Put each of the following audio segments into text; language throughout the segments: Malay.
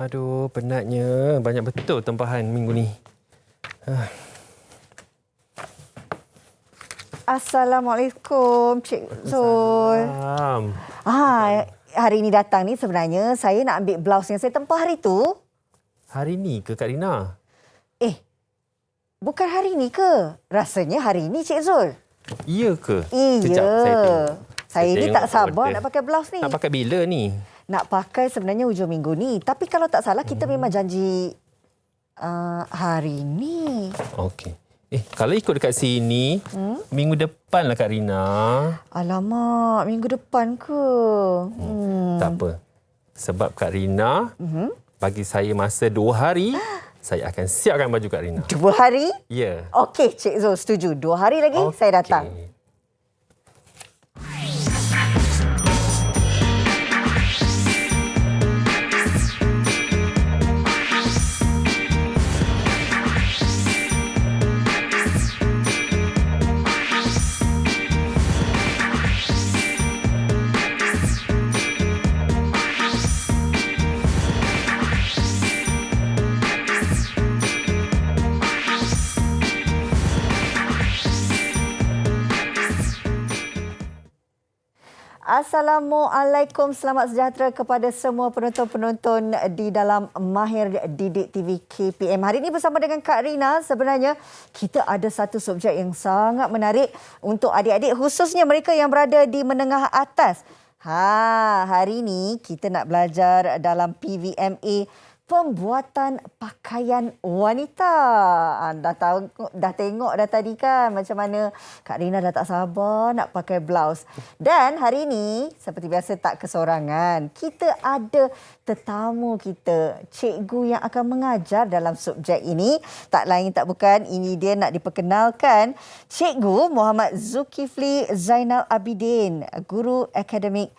Aduh, penatnya. Banyak betul tempahan minggu ni. Assalamualaikum, Cik Zul. Salam. Hari ini datang ni sebenarnya saya nak ambil blouse yang saya tempah hari tu. Hari ni ke Kak Rina? Bukan hari ni ke? Rasanya hari ni, Cik Zul. Iya ke? Iya. Kejap, saya tengok. Saya ni tengok tak sabar order. nak pakai blouse ni. Nak pakai bila ni? Nak pakai sebenarnya hujung minggu ni. Tapi kalau tak salah kita memang janji hari ni. Okey. Kalau ikut dekat sini, minggu depan lah Kak Rina. Alamak, minggu depan ke? Tak apa. Sebab Kak Rina, bagi saya masa 2 hari, saya akan siapkan baju Kak Rina. 2 hari? Ya. Okey, Cik Zul setuju. 2 hari lagi saya datang. Okey. Assalamualaikum, selamat sejahtera kepada semua penonton-penonton di dalam Mahir Didik TV KPM. Hari ini bersama dengan Kak Rina, sebenarnya kita ada satu subjek yang sangat menarik untuk adik-adik, khususnya mereka yang berada di menengah atas. Hari ini kita nak belajar dalam PVMA, pembuatan pakaian wanita. Dah tengok dah tadi kan macam mana Kak Rina dah tak sabar nak pakai blouse. Dan hari ini seperti biasa tak kesorangan. Kita ada tetamu kita, cikgu yang akan mengajar dalam subjek ini. Tak lain tak bukan, ini dia nak diperkenalkan. Cikgu Muhammad Zulkifli Zainal Abidin, guru akademik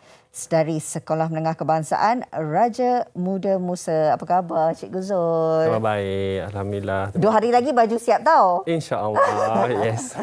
dari Sekolah Menengah Kebangsaan Raja Muda Musa. Apa khabar, Cikgu Zul? Khabar baik, Alhamdulillah. 2 hari lagi baju siap tau. InsyaAllah, yes.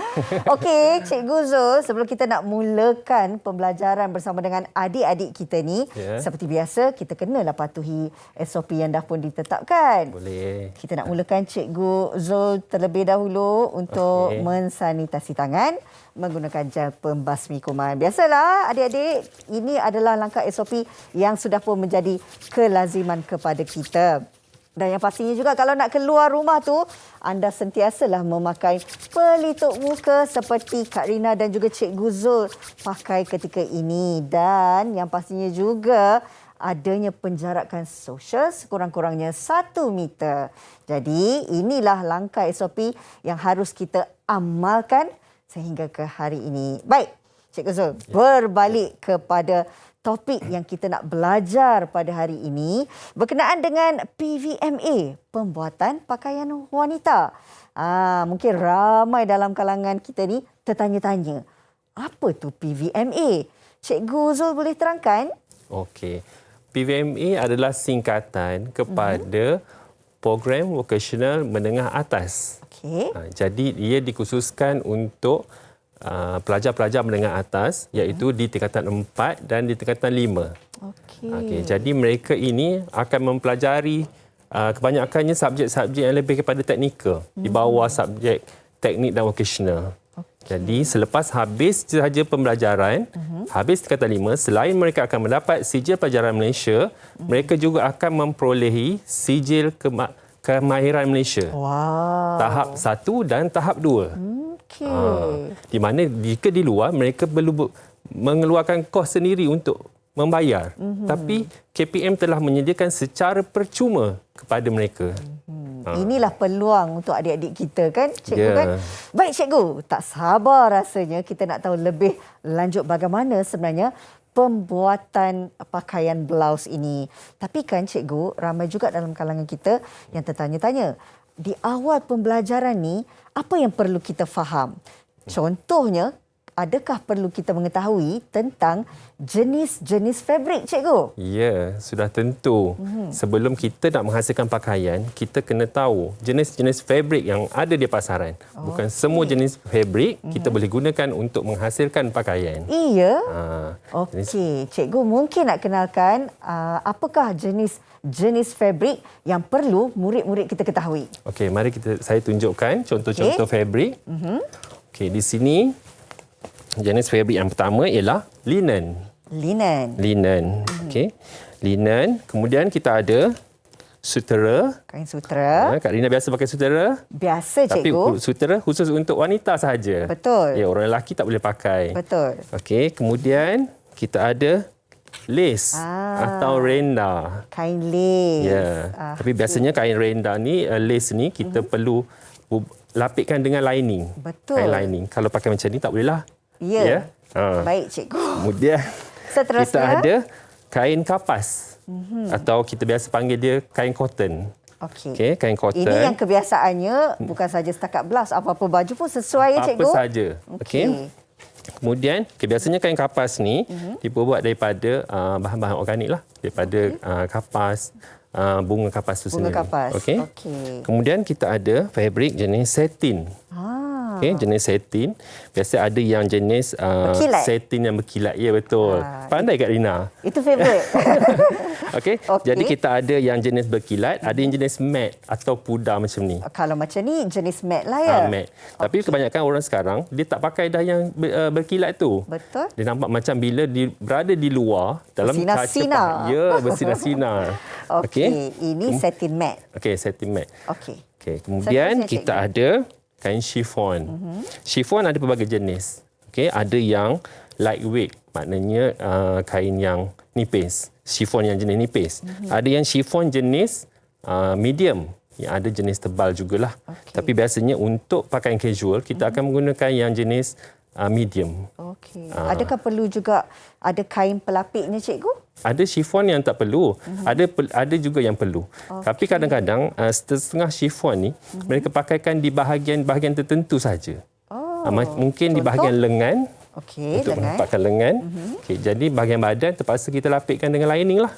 Okey, Cikgu Zul, sebelum kita nak mulakan pembelajaran bersama dengan adik-adik kita ni, seperti biasa, kita kenalah patuhi SOP yang dah pun ditetapkan. Boleh. Kita nak mulakan Cikgu Zul terlebih dahulu untuk mensanitasi tangan menggunakan gel pembasmi kuman. Biasalah adik-adik, ini adalah langkah SOP yang sudah pun menjadi kelaziman kepada kita. Dan yang pastinya juga kalau nak keluar rumah tu, anda sentiasalah memakai pelitup muka seperti Kak Rina dan juga Cikgu Zul pakai ketika ini. Dan yang pastinya juga adanya penjarakan sosial sekurang-kurangnya 1 meter. Jadi inilah langkah SOP yang harus kita amalkan sehingga ke hari ini. Baik, Cikgu Zul, berbalik kepada topik yang kita nak belajar pada hari ini berkenaan dengan PVMA, pembuatan pakaian wanita. Mungkin ramai dalam kalangan kita ni tertanya-tanya, apa tu PVMA? Cikgu Zul boleh terangkan? Okey. PVMA adalah singkatan kepada Program Vocational Menengah Atas. Okey. Jadi ia dikhususkan untuk pelajar-pelajar menengah atas, iaitu di tingkatan 4 dan di tingkatan 5. Okey. Jadi mereka ini akan mempelajari kebanyakannya subjek-subjek yang lebih kepada teknikal, di bawah subjek teknik dan vocational. Jadi selepas habis sahaja pembelajaran, habis tingkatan 5, selain mereka akan mendapat sijil pelajaran Malaysia, mereka juga akan memperolehi sijil kemahiran Malaysia. Wow. Tahap 1 dan tahap 2. Di mana jika di luar mereka perlu mengeluarkan kos sendiri untuk membayar. Tapi KPM telah menyediakan secara percuma kepada mereka. Inilah peluang untuk adik-adik kita kan, Cikgu kan? Baik Cikgu, tak sabar rasanya kita nak tahu lebih lanjut bagaimana sebenarnya pembuatan pakaian blouse ini. Tapi kan Cikgu, ramai juga dalam kalangan kita yang tertanya-tanya, di awal pembelajaran ni, apa yang perlu kita faham? Contohnya, adakah perlu kita mengetahui tentang jenis-jenis fabrik, cikgu? Ya, sudah tentu. Sebelum kita nak menghasilkan pakaian, kita kena tahu jenis-jenis fabrik yang ada di pasaran. Bukan semua jenis fabrik kita boleh gunakan untuk menghasilkan pakaian. Iya. Okey, cikgu mungkin nak kenalkan apakah jenis fabrik yang perlu murid-murid kita ketahui. Okey, mari saya tunjukkan contoh-contoh fabrik. Okey, di sini jenis fabrik yang pertama ialah linen. Linen. Okey. Linen. Kemudian kita ada sutera. Kain sutera. Kak Rina biasa pakai sutera? Biasa, cikgu. Tapi sutera khusus untuk wanita sahaja. Betul. Ya, orang lelaki tak boleh pakai. Betul. Okey, kemudian kita ada lace atau renda. Kain lace. Ya. Tapi biasanya kain renda ni, lace ni kita perlu lapikkan dengan lining. Betul. Kain lining. Kalau pakai macam ni tak bolehlah. Ya. Baik, cikgu. Kemudian Seterusnya, kita ada kain kapas. Atau kita biasa panggil dia kain cotton. Okey. Kain cotton. Ini yang kebiasaannya bukan saja setakat blouse, apa-apa baju pun sesuai, cikgu. Apa saja. Okey. Kemudian, biasanya kain kapas ni dibuat daripada bahan-bahan organik lah. Daripada kapas, bunga kapas tu sendiri. Bunga kapas. Okey. Kemudian kita ada fabrik jenis satin. Jenis satin. Biasa ada yang jenis satin yang berkilat. Ya, betul. Pandai Kak Rina. Itu favourite. Okey. Jadi kita ada yang jenis berkilat, ada yang jenis matte atau pudar macam ni. Kalau macam ni jenis matte lah ya. Matte. Tapi kebanyakan orang sekarang dia tak pakai dah yang berkilat tu. Betul. Dia nampak macam bila berada di luar dalam bersinar-sinar. Ya, bersinar-sinar. Okey, ini satin matte. Okey, satin matte. Okey. Kemudian kita ada kain chiffon. Chiffon ada pelbagai jenis. Okey, ada yang lightweight, maknanya kain yang nipis. Chiffon yang jenis nipis. Ada yang chiffon jenis medium. Yang ada jenis tebal jugalah. Tapi biasanya untuk pakaian casual, kita akan menggunakan yang jenis medium. Okey. Adakah perlu juga ada kain pelapiknya, cikgu? Ada chiffon yang tak perlu. Ada juga yang perlu. Tapi kadang-kadang setengah chiffon ni mereka pakaikan di bahagian tertentu saja. Mungkin di bahagian lengan. Untuk menampakkan lengan. Jadi bahagian badan terpaksa kita lapikkan dengan lining lah.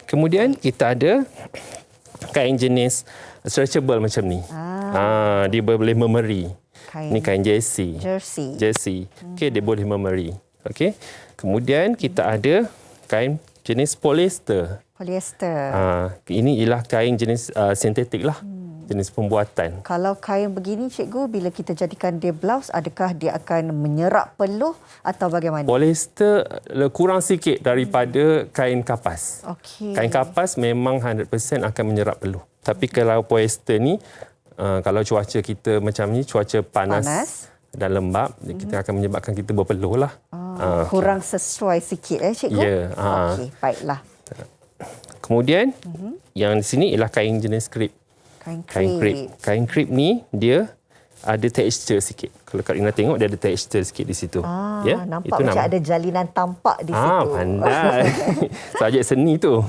Kemudian kita ada kain jenis stretchable macam ni. Dia boleh memeri. Ini kain jersey. Dia boleh memeri. Kemudian kita ada kain jenis polyester. Ini ialah kain jenis sintetik lah. Jenis pembuatan. Kalau kain begini, cikgu, bila kita jadikan dia blouse, adakah dia akan menyerap peluh atau bagaimana? Polyester kurang sikit daripada kain kapas. Kain kapas memang 100% akan menyerap peluh. Tapi kalau polyester ni, kalau cuaca kita macam ni, cuaca panas dan lembab, kita akan menyebabkan kita berpeluh lah. Kurang sesuai sikit, cikgu? Ya. Okey, baiklah. Kemudian, yang di sini ialah kain jenis krip. Kain krip ni dia ada tekstur sikit. Kalau Kak Rina tengok dia ada tekstur sikit di situ. Nampak itu macam ada jalinan tampak di situ. Pandai. Subjek seni tu.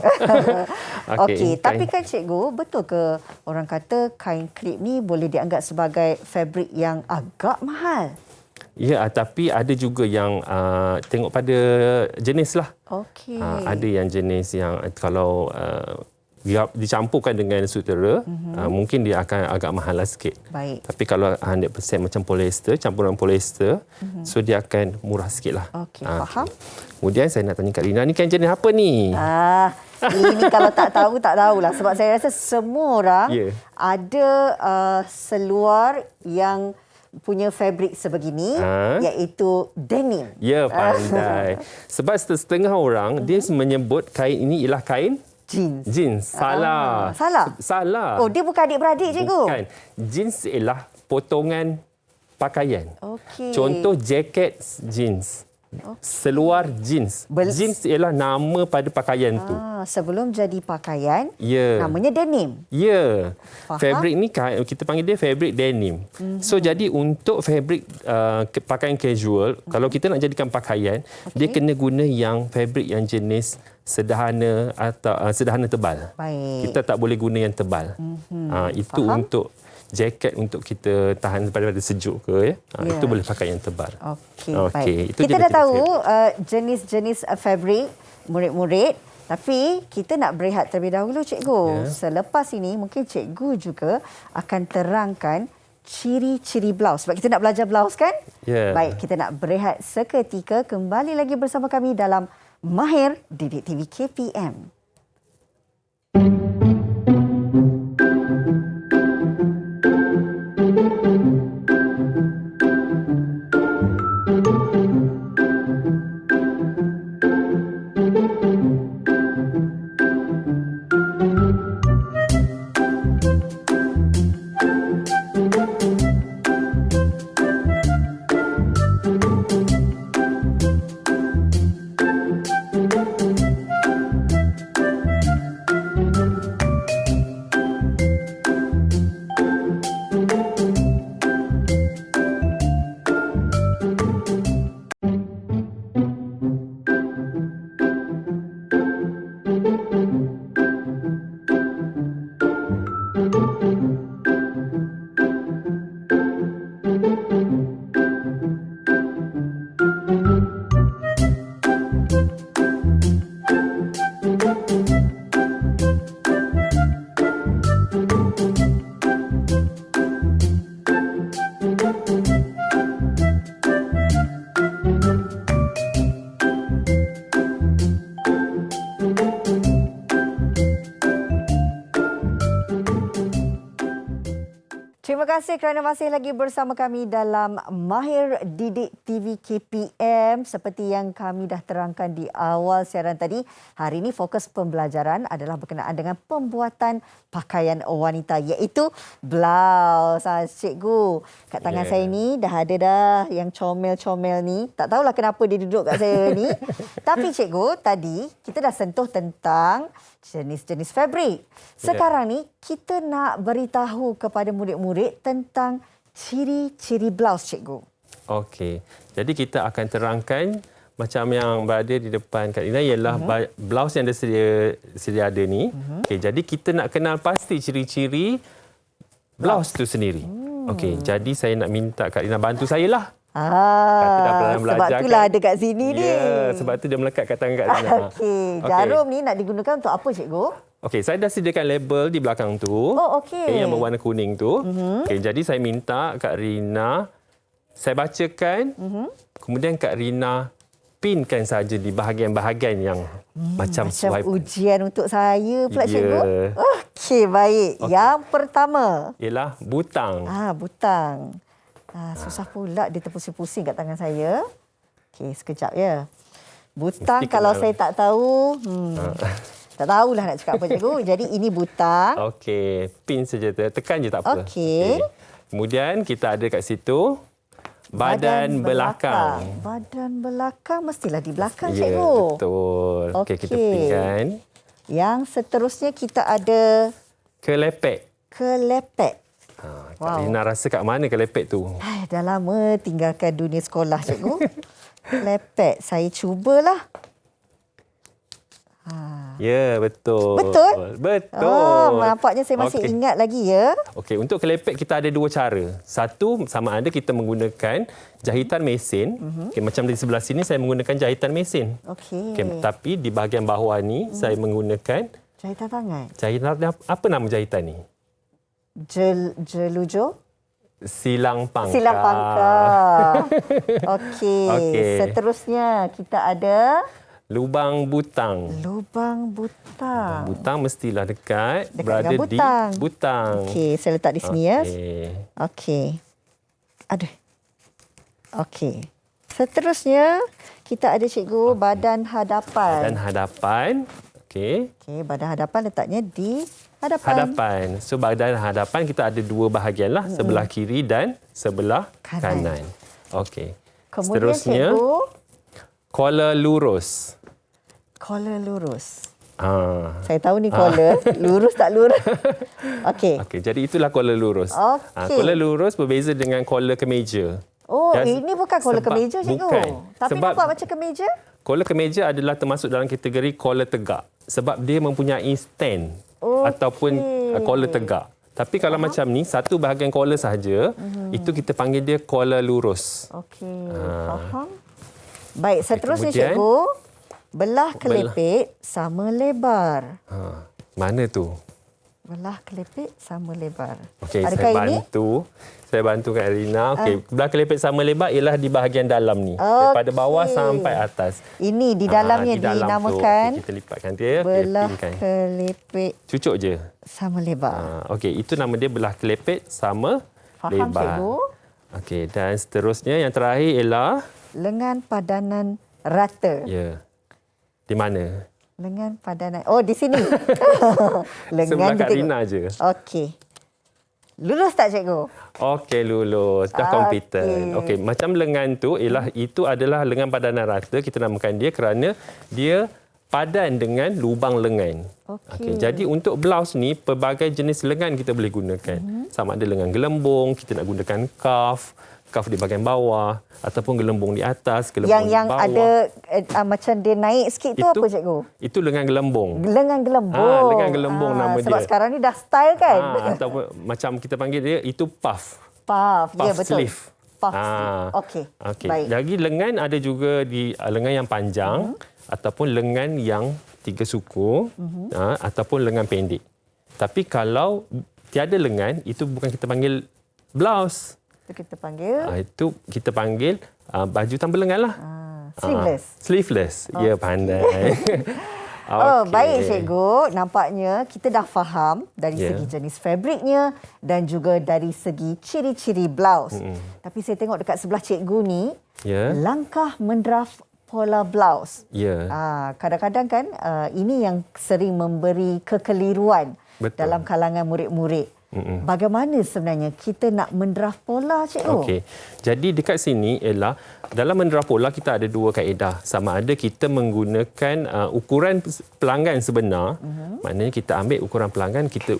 Okey, tapi kan cikgu, betul ke orang kata kain krip ni boleh dianggap sebagai fabrik yang agak mahal? Ya, tapi ada juga yang tengok pada jenis lah. Ada yang jenis yang kalau dicampurkan dengan sutera, mungkin dia akan agak mahal lah sikit. Baik. Tapi kalau 100% macam polyester, campuran polyester, so dia akan murah sikit lah. Faham. Kemudian saya nak tanya Kak Rina, ni kan jenis apa ni? Ini kalau tak tahulah. Sebab saya rasa semua orang ada seluar yang punya fabrik sebegini, iaitu denim. Ya, pandai. Sebab setengah orang, dia menyebut kain ini ialah kain jeans. Salah. Salah. Oh, dia bukan adik-beradik, cikgu? Bukan. Jeans ialah potongan pakaian. Contoh jaket jeans. Seluar jeans. Jeans ialah nama pada pakaian tu. Sebelum jadi pakaian, ya, namanya denim. Ya. Fabrik ni kita panggil dia fabrik denim. So jadi untuk fabrik pakaian casual, kalau kita nak jadikan pakaian, dia kena guna yang fabrik yang jenis sederhana atau sederhana tebal. Baik. Kita tak boleh guna yang tebal. Itu untuk jaket untuk kita tahan daripada sejuk ke, itu boleh pakai yang tebal. Okey, baik. Kita dah tahu jenis-jenis fabric murid-murid, tapi kita nak berehat terlebih dahulu, cikgu. Selepas ini mungkin cikgu juga akan terangkan ciri-ciri blouse. Sebab kita nak belajar blouse kan? Baik, kita nak berehat seketika. Kembali lagi bersama kami dalam Mahir Didik TV KPM. Terima kasih kerana masih lagi bersama kami dalam Mahir Didik TV KPM. Seperti yang kami dah terangkan di awal siaran tadi, hari ini fokus pembelajaran adalah berkenaan dengan pembuatan pakaian wanita, iaitu blouse. Cikgu, kat tangan saya ni dah ada dah yang comel-comel ni. Tak tahulah kenapa dia duduk kat saya ni. Tapi cikgu, tadi kita dah sentuh tentang jenis-jenis fabrik. Sekarang ni kita nak beritahu kepada murid-murid tentang ciri-ciri blouse, cikgu. Okey. Jadi kita akan terangkan macam yang berada di depan Kak Rina ialah blouse yang sedia ada ni. Okey, jadi kita nak kenal pasti ciri-ciri blouse tu sendiri. Okey, jadi saya nak minta Kak Rina bantu saya lah. Sebab itulah ada kat sini ni. Ya, sebab tu dia melekat kat tangan Kak Rina. Okey, jarum ni nak digunakan untuk apa, cikgu? Okey, saya dah sediakan label di belakang tu. Oh, okey. Yang berwarna kuning tu. Okey, jadi saya minta Kak Rina, saya bacakan. Kemudian Kak Rina pinkan saja di bahagian-bahagian yang macam swipe. Ujian untuk saya pula, cikgu. Okey, baik. Okay. Yang pertama ialah butang. Butang. Susah pula dia terpusing-pusing kat tangan saya. Okey, sekejap ya. Butang mesti kalau saya tak tahu, tak tahulah nak cakap apa, cikgu. Jadi ini butang. Okey, pin saja, tekan je tak apa. Okey. Kemudian kita ada kat situ badan belakang. Badan belakang mestilah di belakang, ya, cikgu. Betul. Okey, kita pinkan. Yang seterusnya kita ada kelepek. Kelepek. Kak Rina rasa kat mana kelepek tu? Dah lama tinggalkan dunia sekolah, cikgu. Kelepek, saya cubalah. Ya, betul. Betul? Betul. Nampaknya saya masih ingat lagi ya. Okey, untuk kelepek kita ada dua cara. Satu, sama ada kita menggunakan jahitan mesin. Okay, macam di sebelah sini saya menggunakan jahitan mesin. Okey. Okay, tapi di bahagian bawah ni saya menggunakan jahitan tangan. Jahitan, apa nama jahitan ni? Jelujo? Silang pangkah. Silang pangkah. Okey. Seterusnya kita ada lubang butang. Lubang butang. Butang mestilah dekat berada dengan butang. Di butang. Okey, saya letak di sini ya. Okey. Aduh. Okey. Seterusnya kita ada, cikgu, badan hadapan. Badan hadapan. Okey. Okey, badan hadapan letaknya di hadapan. So badan hadapan kita ada dua bahagian lah, sebelah kiri dan sebelah kanan. Okey. Kemudian, seterusnya, cikgu, collar lurus. Collar lurus. Saya tahu ni collar, lurus tak lurus. Okey. Okey, jadi itulah collar lurus. Collar lurus berbeza dengan collar kemeja. Oh, ini bukan collar kemeja, cikgu. Bukan. Tapi nampak macam kemeja. Collar kemeja adalah termasuk dalam kategori collar tegak sebab dia mempunyai stand ataupun collar tegak. Tapi kalau macam ni, satu bahagian collar sahaja, itu kita panggil dia collar lurus. Okey, faham. Baik, seterusnya kemudian, cikgu, belah kelepek sama lebar. Mana tu? Belah kelepek sama lebar. Okey, Adakah saya bantu Kak Rina. Okey, belah kelepek sama lebar ialah di bahagian dalam ni. Daripada bawah sampai atas. Ini di dalamnya di dalam dinamakan tu. Kita lipatkan dia. belah Pinkan. kelepek Cucuk je. sama lebar. Okey, itu nama dia belah kelepek sama Faham, lebar. cikgu? Okey, dan seterusnya yang terakhir ialah Lengan padanan rata. ya. Di mana? Lengan padanan. Oh, di sini. Sebelah Kak kita- Rina je. Okey. Lurus tak cikgu? Okey, lulus. Dah competent. Okey, macam lengan tu ialah itu adalah lengan padanan rata. Kita namakan dia kerana dia padan dengan lubang lengan. Okey. Jadi untuk blouse ni pelbagai jenis lengan kita boleh gunakan. Sama ada lengan gelembung, kita nak gunakan cuff di bahagian bawah ataupun gelembung di atas, gelembung Yang di bawah. ada macam dia naik sikit tu apa cikgu? Itu lengan gelembung. Lengan gelembung. lengan gelembung nama dia. Sebab sekarang ni dah style kan? Ataupun macam kita panggil dia itu puff. Puff. Ya, Puff betul. sleeve. Puff sleeve. Okey. Okey. Baik. Lagi lengan ada juga di lengan yang panjang ataupun lengan yang 3 suku ataupun lengan pendek. Tapi kalau tiada lengan, itu bukan kita panggil blouse. Itu kita panggil Itu kita panggil baju tanpa lengan lah. sleeveless. Sleeveless. Ya, pandai. Oh, Okey. baik cikgu. Nampaknya kita dah faham dari Ya. segi jenis fabriknya dan juga dari segi ciri-ciri blouse. Tapi saya tengok dekat sebelah cikgu ni, Ya. langkah mendraft pola blouse. Ya. Kadang-kadang kan ini yang sering memberi kekeliruan Betul. dalam kalangan murid-murid. Bagaimana sebenarnya kita nak mendraft pola, cikgu? Okey. Jadi dekat sini ialah dalam mendraft pola kita ada 2 kaedah. Sama ada kita menggunakan ukuran pelanggan sebenar, maknanya kita ambil ukuran pelanggan, kita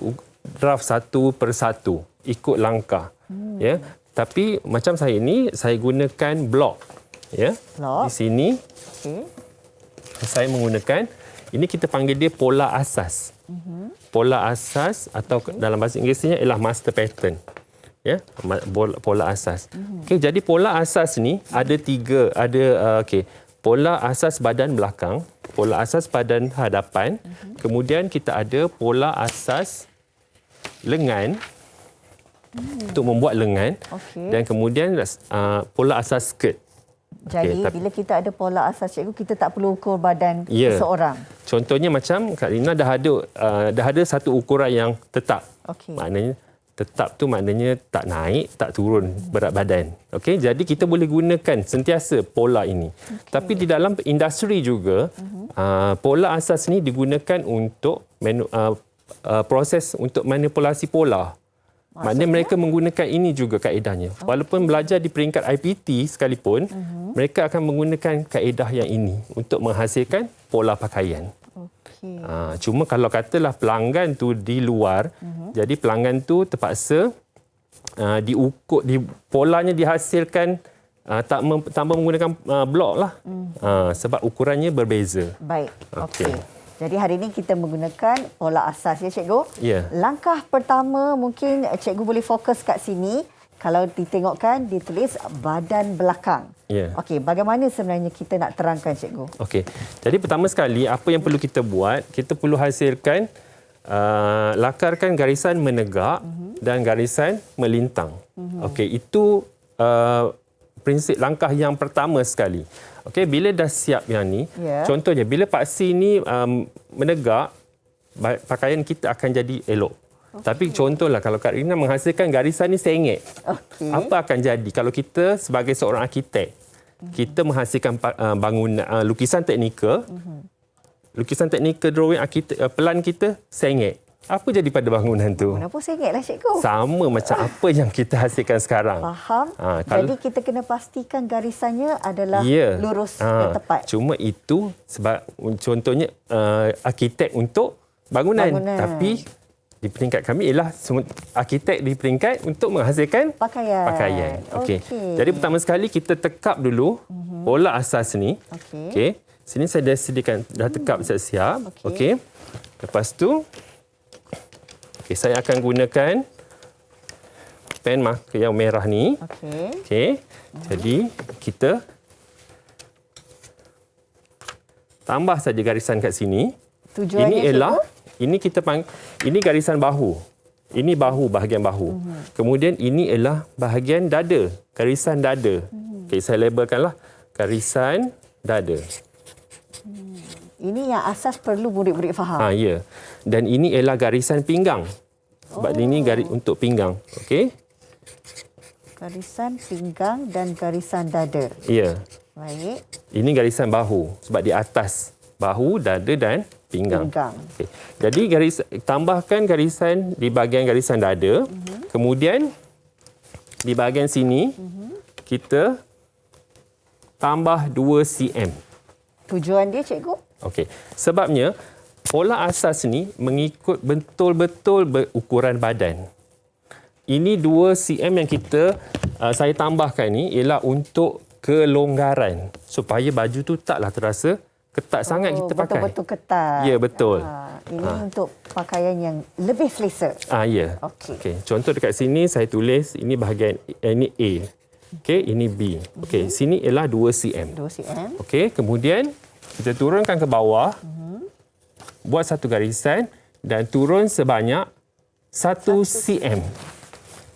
draft satu persatu ikut langkah. Ya. Tapi macam saya ni, saya gunakan blok. Ya. Blok. Di sini Okey. saya menggunakan, ini kita panggil dia pola asas. Pola asas atau dalam bahasa Inggerisnya ialah master pattern. Ya, pola asas. Okey, jadi pola asas ni ada 3, okey. Pola asas badan belakang, pola asas badan hadapan, kemudian kita ada pola asas lengan untuk membuat lengan, Okey. dan kemudian pola asas skirt. Jadi bila kita ada pola asas, cikgu, kita tak perlu ukur badan Ya. seseorang. Contohnya macam Kak Rina dah ada satu ukuran yang tetap. Okey. Maknanya tetap tu maknanya tak naik, tak turun berat badan. Okey, jadi kita boleh gunakan sentiasa pola ini. Tapi di dalam industri juga pola asas ni digunakan untuk proses untuk manipulasi pola. Maknanya mereka menggunakan ini juga kaedahnya. Walaupun belajar di peringkat IPT sekalipun, mereka akan menggunakan kaedah yang ini untuk menghasilkan pola pakaian. Okey. Cuma kalau katalah pelanggan tu di luar, jadi pelanggan tu terpaksa diukur, polanya dihasilkan tanpa menggunakan blok lah. Sebab ukurannya berbeza. Baik. Okey. Okey. Jadi hari ini kita menggunakan pola asas, ya cikgu? Ya. Langkah pertama mungkin cikgu boleh fokus kat sini. Kalau ditengokkan ditulis badan belakang. Ya. Okey, bagaimana sebenarnya kita nak terangkan, cikgu? Okey. Jadi pertama sekali apa yang perlu kita buat, kita perlu hasilkan lakarkan garisan menegak dan garisan melintang. Okey, itu prinsip langkah yang pertama sekali. Okey, bila dah siap yang ni, Ya. contohnya bila paksi ni menegak, pakaian kita akan jadi elok. Tapi contohlah kalau Kak Rina menghasilkan garisan ni sengit, Okey. apa akan jadi kalau kita sebagai seorang arkitek, kita menghasilkan bangunan lukisan teknikal, lukisan teknikal drawing arkitek, pelan kita sengit. Apa jadi pada bangunan tu? Kenapa sengitlah, cikgu? Sama macam apa yang kita hasilkan sekarang. Faham. Kalau- Jadi kita kena pastikan garisannya adalah Ya. lurus dan tepat. Cuma itu sebab contohnya arkitek untuk bangunan. Tapi di peringkat kami ialah arkitek di peringkat untuk menghasilkan pakaian. Okey. Jadi pertama sekali kita tekap dulu pola asas ni. Okey. Okey. Sini saya dah sediakan, dah tekap siap-siap. Okey. Okey. Lepas tu Okey, saya akan gunakan pen marker yang merah ni. Okey. Jadi kita tambah saja garisan kat sini. Tujuannya, ini kita ini garisan bahu. Ini bahu, bahagian bahu. Kemudian ini ialah bahagian dada, garisan dada. Okey, saya labelkanlah garisan dada. Ini yang asas perlu murid-murid faham. Ya. Dan ini ialah garisan pinggang. Sebab ini garis untuk pinggang. Okey. Garisan pinggang dan garisan dada. Ya. Baik. Ini garisan bahu sebab di atas bahu, dada dan pinggang. Okay. Jadi tambahkan garisan di bahagian garisan dada. Kemudian di bahagian sini kita tambah 2 cm. Tujuan dia, cikgu? Okey. Sebabnya pola asas ni mengikut betul-betul ukuran badan. Ini 2 cm yang saya tambahkan ni ialah untuk kelonggaran supaya baju tu taklah terasa ketat sangat kita pakai. Betul-betul ketat. Ya, betul. Ini untuk pakaian yang lebih selesa. Ya. Okey. Contoh dekat sini saya tulis ini bahagian ini A. Okey, ini B. Okey, sini ialah 2 cm. 2 cm. Okey, kemudian kita turunkan ke bawah. Buat satu garisan dan turun sebanyak 1 cm.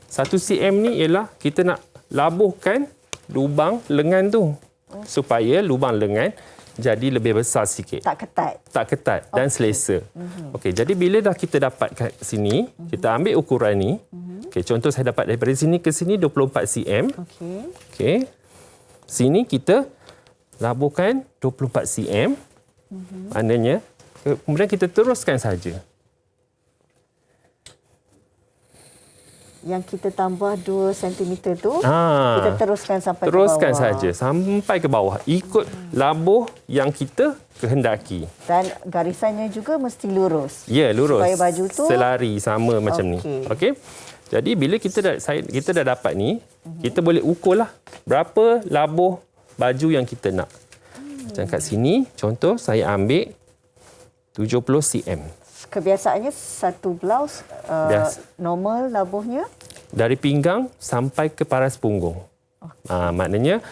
1 cm ni ialah kita nak labuhkan lubang lengan tu supaya lubang lengan jadi lebih besar sikit. Tak ketat dan selesa. Okey, jadi bila dah kita dapat kat sini, kita ambil ukuran ni. Okey, contoh saya dapat daripada sini ke sini 24 cm. Okey. Sini kita labuhkan 24 cm. Maknanya kemudian kita teruskan saja. Yang kita tambah 2 cm tu, kita teruskan sampai ke bawah. Teruskan saja sampai ke bawah. Ikut labuh yang kita kehendaki. Dan garisannya juga mesti lurus. Ya, lurus. Supaya baju tu selari sama macam ni. Okey. Jadi bila kita dah dapat ni, kita boleh ukurlah berapa labuh baju yang kita nak. Macam kat sini, contoh saya ambil 70 cm. Kebiasaannya satu blouse normal labuhnya? Dari pinggang sampai ke paras punggung. Maknanya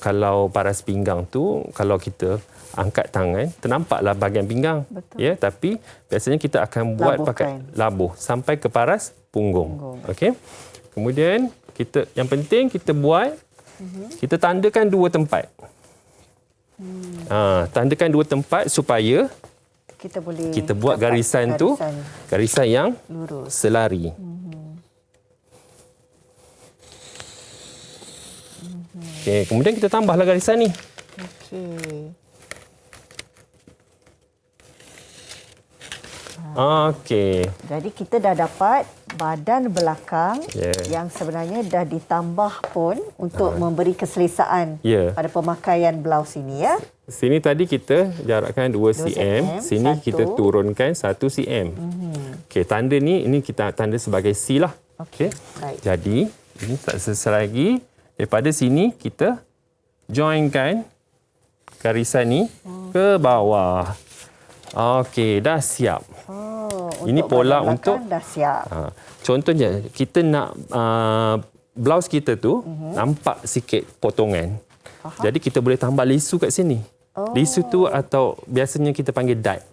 kalau paras pinggang tu, kalau kita angkat tangan, ternampaklah bahagian pinggang. Betul. Ya, tapi biasanya kita akan buat pakai labuh sampai ke paras punggung. Okey. Kemudian yang penting kita buat, kita tandakan 2 tempat. Tandakan 2 tempat supaya kita buat garisan tu, garisan yang lurus, selari. Okey, kemudian kita tambahlah garisan ni. Okey. Jadi kita dah dapat badan belakang yang sebenarnya dah ditambah pun untuk memberi keselesaan pada pemakaian blouse ini, ya. Sini tadi kita jarakkan 2 cm, sini kita turunkan 1 cm. Okey, tanda ni ini kita tanda sebagai C lah. Okey. Jadi, ini tak selesai lagi. Daripada sini kita joinkan garisan ni ke bawah. Okey, dah siap. Ini pola untuk dah siap. Contohnya kita nak blouse kita tu nampak sikit potongan. Jadi kita boleh tambah lisu kat sini. Lisu tu atau biasanya kita panggil dart.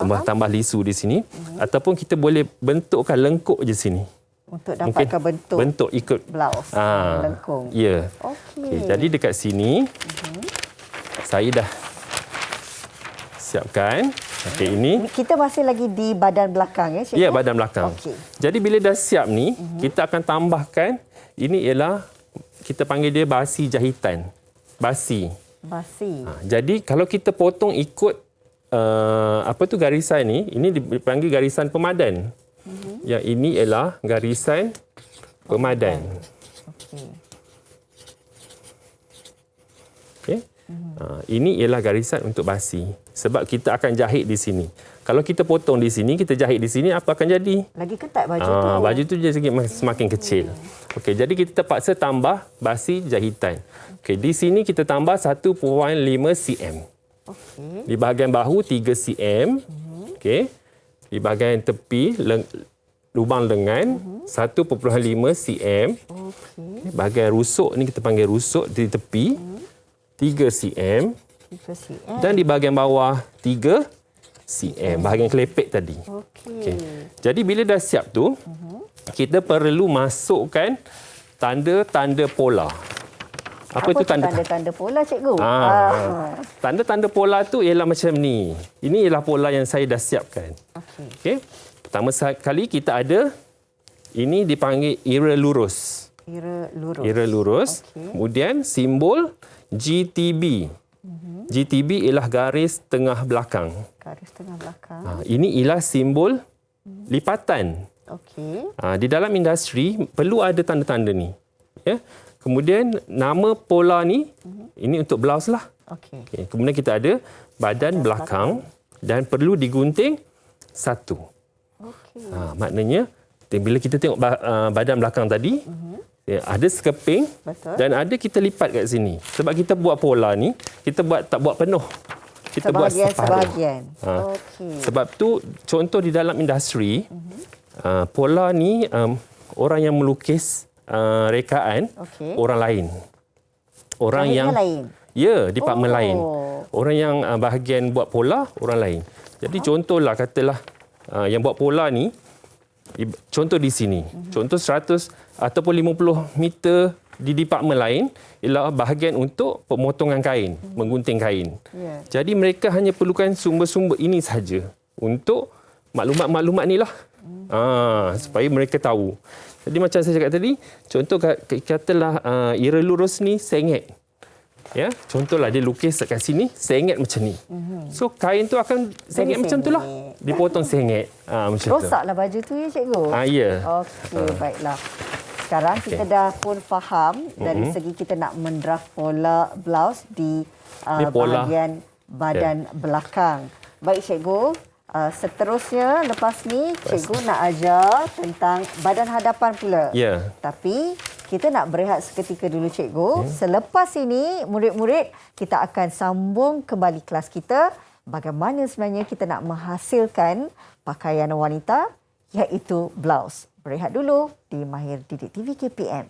Tambah lisu di sini ataupun kita boleh bentukkan lengkuk je sini. Untuk dapatkan bentuk ikut blouse lengkung. Ya. Okey, jadi dekat sini saya dah siapkan. Okey, ini kita masih lagi di badan belakang, ya, cikgu? Ya, badan belakang. Jadi bila dah siap ni, kita akan tambahkan, ini ialah kita panggil dia basi jahitan. Basi. Jadi kalau kita potong ikut garisan ni, ini dipanggil garisan pemadan. Yang ini ialah garisan pemadan. Okey. Ini ialah garisan untuk basi. Sebab kita akan jahit di sini. Kalau kita potong di sini, kita jahit di sini, apa akan jadi? Lagi ketat baju tu. Baju tu jadi semakin kecil. Okey, jadi kita terpaksa tambah basi jahitan. Okey, di sini kita tambah 1.5 cm. Di bahagian bahu 3 cm. Okey. di bahagian tepi lubang lengan 1.5 cm. Okey. Bahagian rusuk ni kita panggil rusuk di tepi 3 cm. 3 cm. Dan di bahagian bawah 3 cm. Bahagian kelepek tadi. Okey. Jadi bila dah siap tu, kita perlu masukkan tanda-tanda pola. Apa itu tanda-tanda pola, cikgu? Tanda-tanda pola tu ialah macam ni. Ini ialah pola yang saya dah siapkan. Okey. Pertama sekali kita ada, ini dipanggil ira lurus. Ira lurus. Okay. Kemudian simbol GTB. GTB ialah garis tengah belakang. Garis tengah belakang. Ini ialah simbol lipatan. Okey. Di dalam industri perlu ada tanda-tanda ni. Ya. Kemudian nama pola ni, ini untuk blouse lah. Okey. Kemudian kita ada badan belakang dan perlu digunting satu. Okey. Maknanya bila kita tengok badan belakang tadi, ada sekeping. Betul. Dan ada kita lipat kat sini. Sebab kita buat pola ni, kita tak buat penuh. Kita buat sebahagian. Okey. Sebab tu contoh di dalam industri, pola ni orang yang melukis rekaan orang lain. Orang yang lain. Ya, departmen lain. Orang yang bahagian buat pola orang lain. Jadi contohlah katalah yang buat pola ni contoh di sini. Contoh 100 ataupun 50 meter di departmen lain ialah bahagian untuk pemotongan kain, menggunting kain. Jadi mereka hanya perlukan sumber-sumber ini saja untuk maklumat-maklumat ni lah. Supaya mereka tahu. Jadi macam saya cakap tadi, contoh katalah ira lurus ni sengit. Ya, contohlah dia lukis kat sini sengit macam ni. So kain tu akan sengit macam itulah. Dipotong sengit. Macam tu. Rosaklah baju tu ya, cikgu? Ya. Okey, baiklah. Sekarang kita dah pun faham dari segi kita nak mendraft pola blouse di bahagian badan belakang. Baik, cikgu. Seterusnya, lepas ni, cikgu nak ajar tentang badan hadapan pula. Ya. Tapi, kita nak berehat seketika dulu, cikgu. Selepas ini, murid-murid, kita akan sambung kembali kelas kita. Bagaimana sebenarnya kita nak menghasilkan pakaian wanita, iaitu blouse. Berehat dulu di Mahir Didik TV KPM.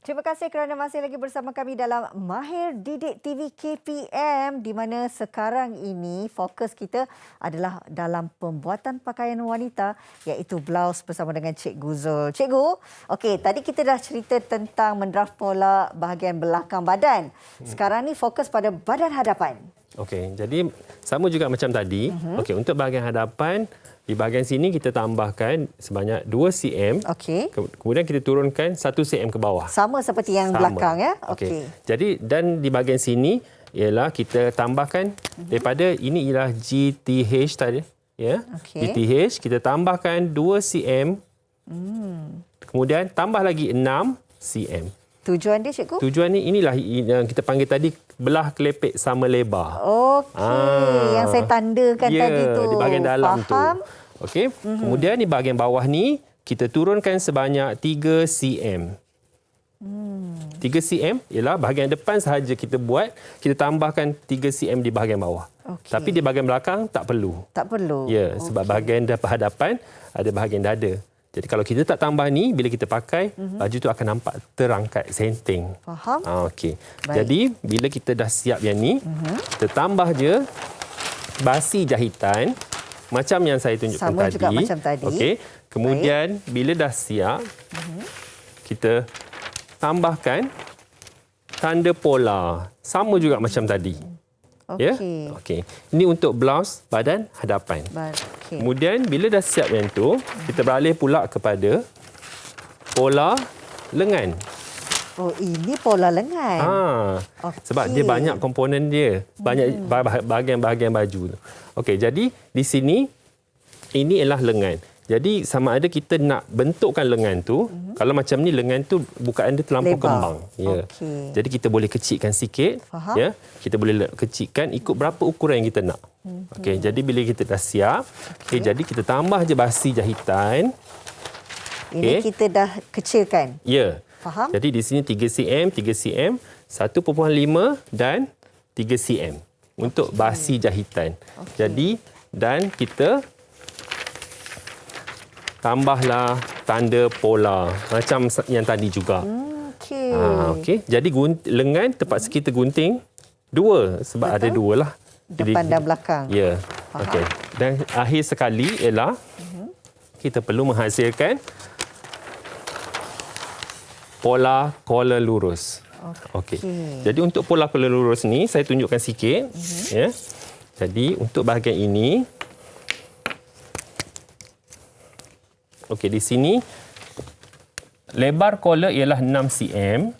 Terima kasih kerana masih lagi bersama kami dalam Mahir Didik TV KPM, di mana sekarang ini fokus kita adalah dalam pembuatan pakaian wanita, iaitu blouse bersama dengan Cikgu Zul. Cikgu, okey, tadi kita dah cerita tentang mendraft pola bahagian belakang badan. Sekarang ni fokus pada badan hadapan. Okey, jadi sama juga macam tadi. Okey, untuk bahagian hadapan, di bahagian sini kita tambahkan sebanyak 2 cm. Okey. Kemudian kita turunkan 1 cm ke bawah. Sama seperti yang belakang ya. Okey. Jadi dan di bahagian sini ialah kita tambahkan daripada ini ialah GTH tadi ya. GTH kita tambahkan 2 cm. Kemudian tambah lagi 6 cm. Tujuan dia, cikgu? Tujuan ni inilah yang kita panggil tadi belah kelepek sama lebar. Okey, yang saya tandakan tadi tu. Di bahagian dalam Faham? tu. Okey. Kemudian di bahagian bawah ni kita turunkan sebanyak 3 cm. 3 cm ialah bahagian depan sahaja kita buat, kita tambahkan 3 cm di bahagian bawah. Tapi di bahagian belakang tak perlu. Tak perlu? Ya, sebab bahagian hadapan ada bahagian dada. Jadi kalau kita tak tambah ni, bila kita pakai, baju tu akan nampak terangkat, senting. Faham. Okey. Jadi bila kita dah siap yang ni, kita tambah je basi jahitan macam yang saya tunjukkan Sama tadi. juga macam tadi. Okey. Kemudian bila dah siap, kita tambahkan tanda pola. Sama juga macam tadi. Okey. Ya? Okey. Ini untuk blouse badan hadapan. Okey. Kemudian bila dah siap yang tu, kita beralih pula kepada pola lengan. Oh, ini pola lengan. Okey. Sebab dia banyak komponen dia, banyak bahagian-bahagian baju. Okey, jadi di sini ini ialah lengan. Jadi sama ada kita nak bentukkan lengan tu, kalau macam ni lengan tu bukaan dia terlampau kembang. Ya. Okey. Jadi kita boleh kecilkan sikit. Faham. Ya. Kita boleh kecilkan ikut berapa ukuran yang kita nak. Okey, jadi bila kita dah siap, okey, jadi kita tambah je basi jahitan. Ini kita dah kecilkan. Ya. Faham. Jadi di sini 3 cm, 3 cm, 1.5 dan 3 cm untuk basi jahitan. Jadi dan kita tambahlah tanda pola macam yang tadi juga. Okey. Okey. Jadi lengan terpaksa kita gunting dua sebab ada dua lah. Depan dan belakang. Ya. Okey. Dan akhir sekali ialah kita perlu menghasilkan pola collar lurus. Okey. Jadi untuk pola collar lurus ni saya tunjukkan sikit. Ya. Jadi untuk bahagian ini, okey, di sini lebar collar ialah 6 cm.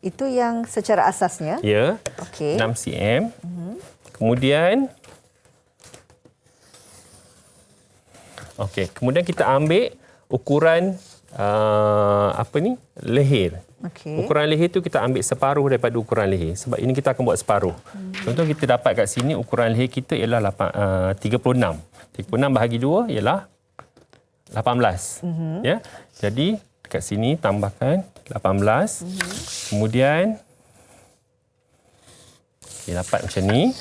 Itu yang secara asasnya. Ya. Okey. 6 cm. Kemudian kemudian kita ambil ukuran leher. Okey. Ukuran leher tu kita ambil separuh daripada ukuran leher sebab ini kita akan buat separuh. Contoh kita dapat kat sini ukuran leher kita ialah 36. 36 bahagi 2 ialah 18. Ya. Jadi kat sini tambahkan 18. Kemudian dapat macam ni.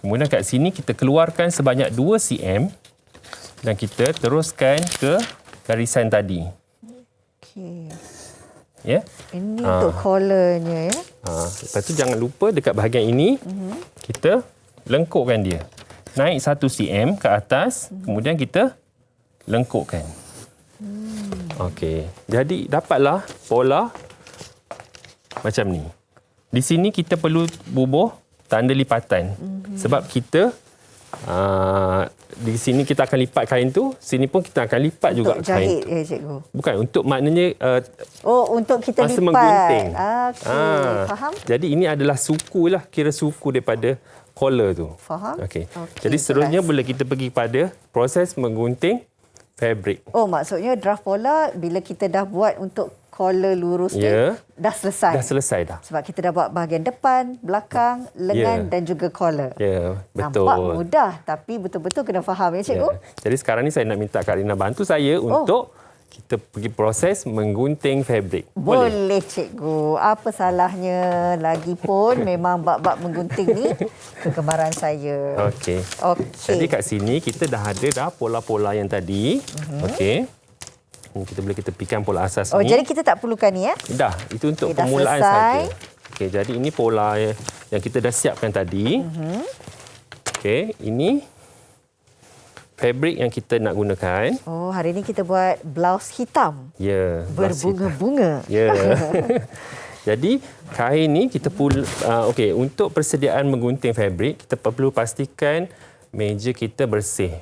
Kemudian kat sini kita keluarkan sebanyak 2 cm dan kita teruskan ke garisan tadi. Okey. Ya. Ini untuk collarnya ya. Lepas tu jangan lupa dekat bahagian ini kita lengkukkan dia. Naik 1 cm ke atas, kemudian kita lengkukkan. Okey. Jadi dapatlah pola macam ni. Di sini kita perlu bubuh tanda lipatan. Sebab kita di sini kita akan lipat kain tu, sini pun kita akan lipat Untuk juga jahit, kain tu. ya cikgu. Bukan, untuk maknanya untuk kita masa lipat. menggunting. Okey, faham? Jadi ini adalah suku lah, kira suku daripada collar tu. Faham? Okey. Jadi seterusnya boleh kita pergi pada proses menggunting fabric. Oh, maksudnya draft pola bila kita dah buat untuk collar lurus ni dah selesai. Dah selesai dah. Sebab kita dah buat bahagian depan, belakang, lengan dan juga collar. Ya, betul. Nampak mudah tapi betul-betul kena faham ya cikgu. Jadi sekarang ni saya nak minta Kak Rina bantu saya untuk kita pergi proses menggunting fabric. Boleh cikgu. Apa salahnya? Lagipun memang bab-bab menggunting ni kegemaran saya. Okey. Jadi kat sini kita dah ada pola-pola yang tadi. Okey. Kita boleh tepikan pola asas ni. Jadi kita tak perlukan ni ya? Dah, itu untuk permulaan saja. Okey, jadi ini pola yang kita dah siapkan tadi. Okey, ini fabric yang kita nak gunakan. Oh, hari ini kita buat blouse hitam. Ya, berbunga-bunga. Ya. Jadi kain ni kita okey, untuk persediaan menggunting fabric kita perlu pastikan meja kita bersih.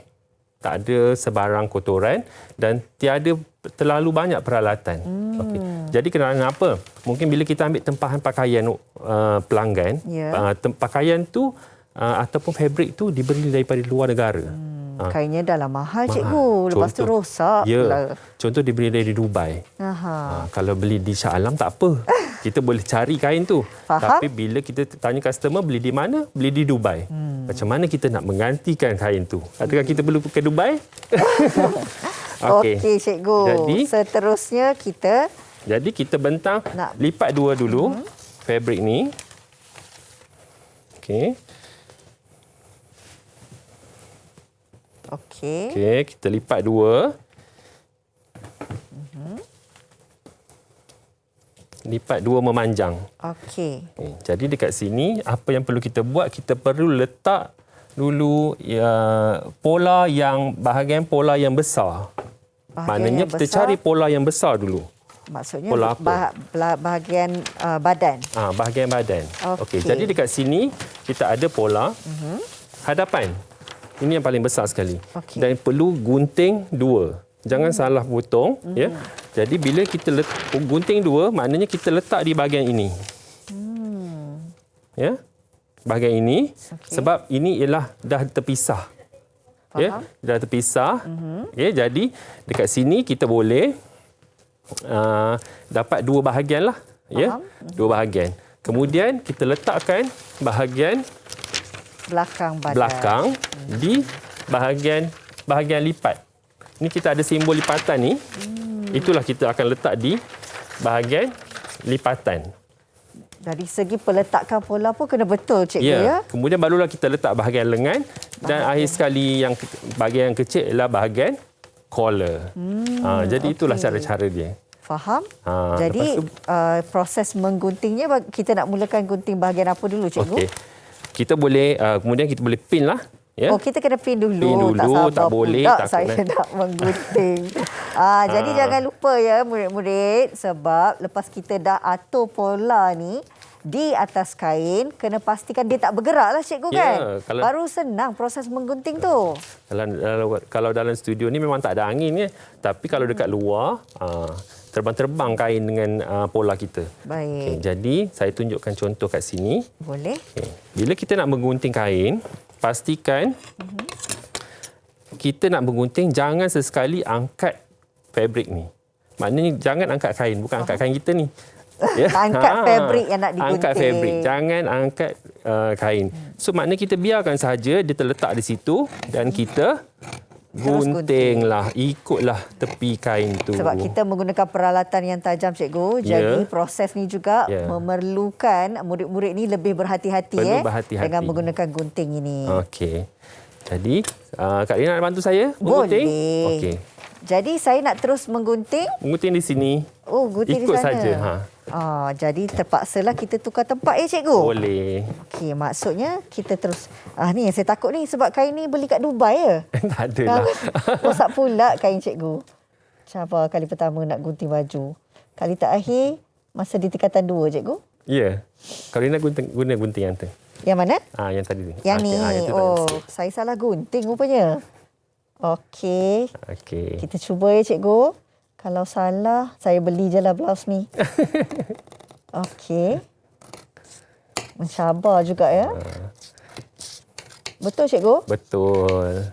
Tak ada sebarang kotoran dan tiada terlalu banyak peralatan. Okey. Jadi kerana apa? Mungkin bila kita ambil tempahan pakaian pelanggan, pakaian tu ataupun fabric tu diberi daripada luar negara. Kainnya dah lah mahal cikgu. Lepas tu rosak pula. Contoh diberi dari Dubai. Kalau beli di Shah Alam tak apa. Kita boleh cari kain tu. Faham? Tapi bila kita tanya customer beli di mana? Beli di Dubai. Macam mana kita nak menggantikan kain tu? Adakah kita perlu ke Dubai? Okey cikgu. Jadi seterusnya kita Jadi kita bentang lipat dua dulu fabric ni. Okey. Okey, kita lipat dua. Lipat dua memanjang. Okey. Jadi dekat sini apa yang perlu kita buat, kita perlu letak dulu bahagian pola yang besar. Maknanya kita cari pola yang besar dulu. Maksudnya pola bahagian badan. Bahagian badan. Okey. Jadi dekat sini kita ada pola hadapan. Ini yang paling besar sekali. Dan perlu gunting dua. Jangan salah potong, ya. Jadi bila kita gunting dua, maknanya kita letak di bahagian ini. Ya. Bahagian ini sebab ini ialah dah terpisah. Ya, dah terpisah. Ya, jadi dekat sini kita boleh dapat dua bahagian lah, ya. Dua bahagian. Kemudian kita letakkan bahagian belakang di bahagian lipat. Ni kita ada simbol lipatan ni. Itulah kita akan letak di bahagian lipatan. Dari segi peletakan pola pun kena betul, cikgu, ya. Kemudian barulah kita letak bahagian lengan dan akhir sekali yang bahagian yang kecil ialah bahagian collar. Jadi itulah cara-cara dia. Faham? Jadi proses mengguntingnya, kita nak mulakan gunting bahagian apa dulu, cikgu? Okey. Kita boleh kemudian kita boleh pin lah. Ya? Kita kena pin dulu. Pin dulu, tak boleh. Tak saya nak menggunting. Jadi jangan lupa ya murid-murid, sebab lepas kita dah atur pola ni di atas kain, kena pastikan dia tak bergerak lah, cikgu, kan? Baru senang proses menggunting tu. Kalau dalam studio ni memang tak ada angin, ya. Tapi kalau dekat luar, terbang-terbang kain dengan pola kita. Baik. Jadi saya tunjukkan contoh kat sini. Boleh. Bila kita nak menggunting kain, pastikan kita nak menggunting, jangan sesekali angkat fabric ni. Maknanya jangan angkat kain, bukan angkat kain kita ni. Ya? Angkat fabric yang nak digunting. Angkat fabric, jangan angkat kain. So maknanya kita biarkan sahaja dia terletak di situ dan kita guntinglah, ikutlah tepi kain tu. Sebab kita menggunakan peralatan yang tajam, cikgu. Jadi proses ni juga memerlukan murid-murid ni lebih berhati-hati, dengan menggunakan gunting ini. Okey. Jadi Kak Rina nak bantu saya menggunting? Boleh. Okey. Jadi saya nak terus menggunting. Menggunting di sini. Gunting ikut di sana. Saja. Jadi terpaksalah kita tukar tempat, cikgu? Boleh. Okey, maksudnya kita terus... ni yang saya takut ni, sebab kain ni beli kat Dubai, ya? Tak adalah. Rosak pula kain, cikgu. Cabar kali pertama nak gunting baju. Kali terakhir, masa di tingkatan 2, cikgu? Ya. Kalau Rina guna gunting yang tu. Yang mana? Yang tadi. Yang ni. Saya salah gunting rupanya. Okey. Kita cuba, ya, cikgu. Kalau salah, saya beli je lah blouse ni. Okey. Mencabar juga, ya. Betul, cikgu? Betul.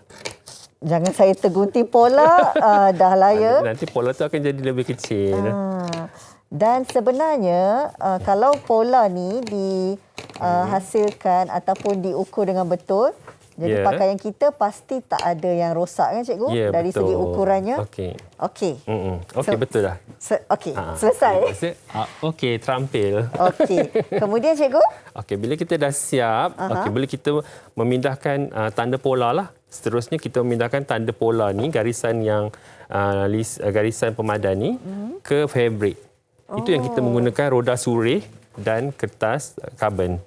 Jangan saya tergunting pola. Dah lah, ya. Nanti pola tu akan jadi lebih kecil. Dan sebenarnya, kalau pola ni dihasilkan ataupun diukur dengan betul, jadi pakaian kita pasti tak ada yang rosak, kan, cikgu? Dari betul. Segi ukurannya. Okey, betul dah. Selesai. Okey, terampil. Okey. Kemudian, cikgu? Okey, bila kita dah siap, boleh kita memindahkan tanda pola lah. Seterusnya kita memindahkan tanda pola ni, garisan yang garisan pemadan ni ke fabric. Itu yang kita menggunakan roda surih dan kertas karbon.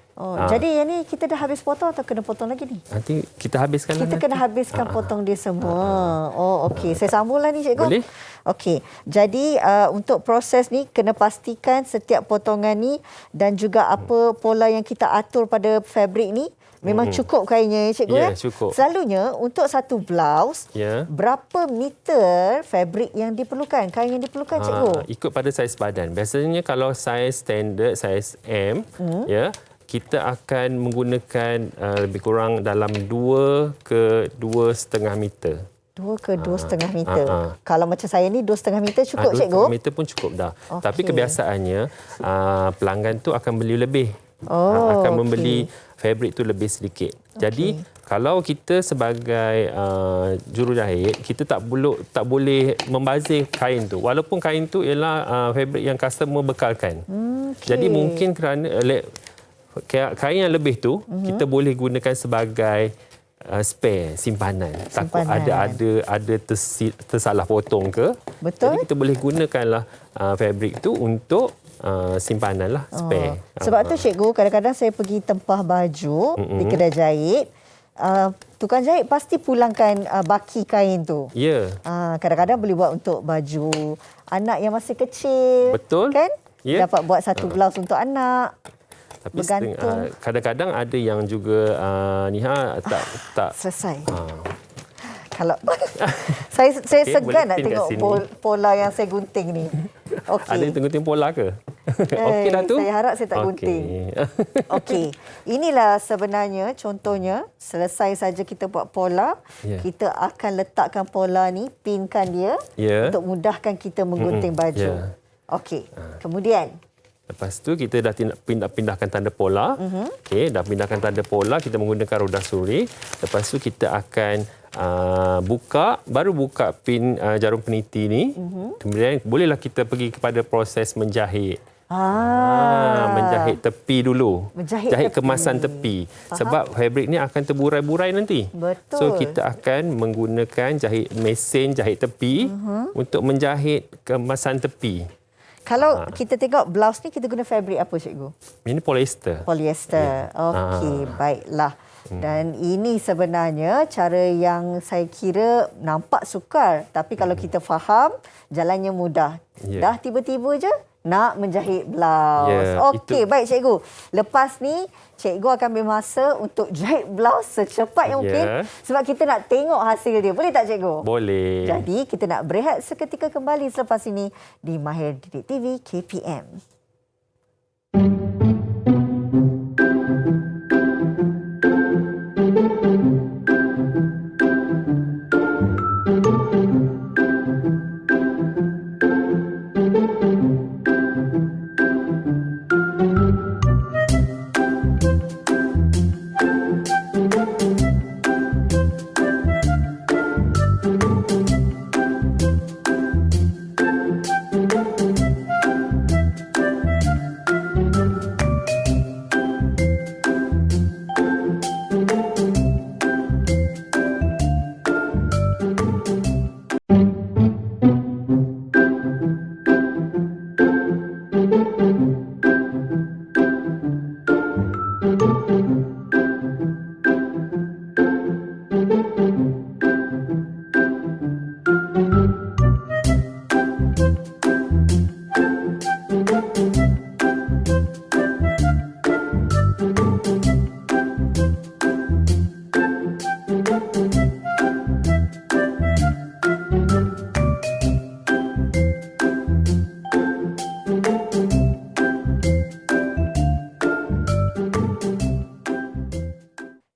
Jadi yang ni kita dah habis potong atau kena potong lagi ni? Nanti kita habiskan. Kita kena habiskan potong dia semua. Okey. Saya sambunglah ni, cikgu. Boleh. Okey. Jadi untuk proses ni kena pastikan setiap potongan ni dan juga apa pola yang kita atur pada fabric ni memang cukup kainnya, cikgu, ya? Cukup. Selalunya untuk satu blouse, berapa meter fabric yang diperlukan, kain yang diperlukan, cikgu? Ikut pada saiz badan. Biasanya kalau saiz standard, saiz M, kita akan menggunakan lebih kurang dalam 2 ke 2,5 meter. 2 ke 2,5 meter. Kalau macam saya ni 2,5 meter cukup, cikgu? 2,5 meter pun cukup dah. Tapi kebiasaannya pelanggan tu akan beli lebih. Akan membeli fabric tu lebih sedikit. Jadi Kalau kita sebagai jurujahit, kita tak boleh membazir kain tu. Walaupun kain tu ialah fabric yang customer bekalkan. Jadi mungkin kerana kain yang lebih tu kita boleh gunakan sebagai spare, simpanan. Takut ada tersalah potong ke. Betul. Jadi kita boleh gunakanlah fabric tu untuk simpanan lah, spare. Sebab tu cikgu, kadang-kadang saya pergi tempah baju di kedai jahit, tukang jahit pasti pulangkan baki kain tu. Ya. Kadang-kadang boleh buat untuk baju anak yang masih kecil. Betul. Kan? Ya. Dapat buat satu blouse untuk anak. Tapi bergantung. Kadang-kadang ada yang juga Niha tak selesai. Kalau saya segan nak tengok pola yang saya gunting ni. Okey. Ada yang gunting pola ke? Okey dah tu. Saya harap saya tak gunting. Okey. Inilah sebenarnya contohnya, selesai saja kita buat pola, kita akan letakkan pola ni, pinkan dia untuk mudahkan kita menggunting baju. Okey. Kemudian lepas tu kita dah pindahkan tanda pola. Okey, dah pindahkan tanda pola, kita menggunakan roda suri. Lepas tu kita akan baru buka pin jarum peniti ni. Kemudian bolehlah kita pergi kepada proses menjahit. Menjahit tepi dulu. Jahit kemasan tepi. Sebab fabric ni akan terburai-burai nanti. Betul. So kita akan menggunakan mesin jahit tepi untuk menjahit kemasan tepi. Kalau kita tengok blouse ni, kita guna fabric apa, cikgu? Ini polyester. Polyester. Okey, baiklah. Dan ini sebenarnya cara yang saya kira nampak sukar. Tapi kalau kita faham, jalannya mudah. Dah tiba-tiba je nak menjahit blouse. Okey, baik cikgu. Lepas ni, cikgu akan ambil masa untuk jahit blouse secepat yang mungkin. Sebab kita nak tengok hasil dia. Boleh tak cikgu? Boleh. Jadi, kita nak berehat seketika kembali selepas ini di Mahir Didik TV KPM.